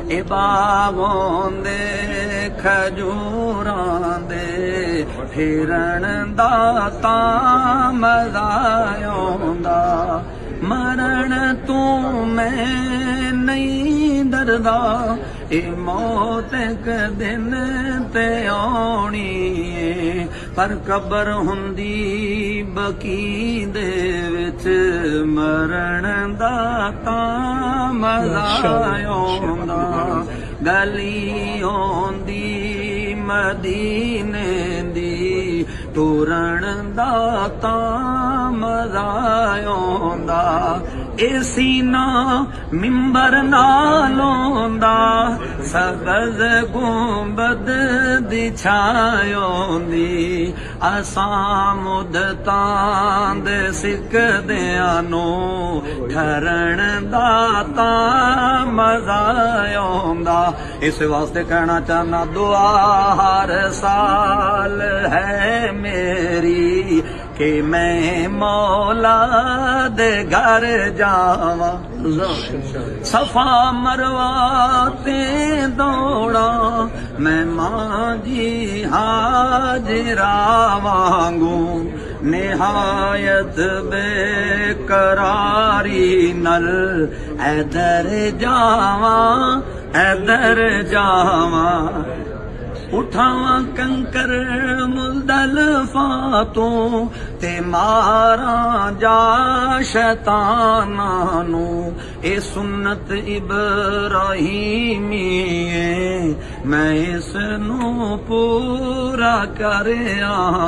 ए बागों दे खजूरां दे फिरन दा तां मज़ा आउंदा मरण तू मैं नहीं डरदा ए मौत एक दिन ते आउणी पर कबर हुंदी बकी दे विच मरण दा तां मज़ा आउंदा गली होंदी मदीने दी टुरन दा तां मज़ा आउंदा ए सीना मिंबर नाल होंदा सबज़ गुंबद दी छाय होंदी असां मुद्दतां दे सिकदियां नूं ठरण दा तां मज़ा आउंदा। इस वास्ते कहना चाहना दुआ हर साल है मेरी कि मैं मौला दे घर जावा सफा मरवा ते दौड़ा मैं मांझी हाजिरा वांगू निहायत बेकरारी नल ऐदर जावा उठावा कंकर मुज़दलिफ़ा तो ते मारा जा शैतानां नूं ए सुन्नत इब्राहीमी मैं इस नूं पूरा कर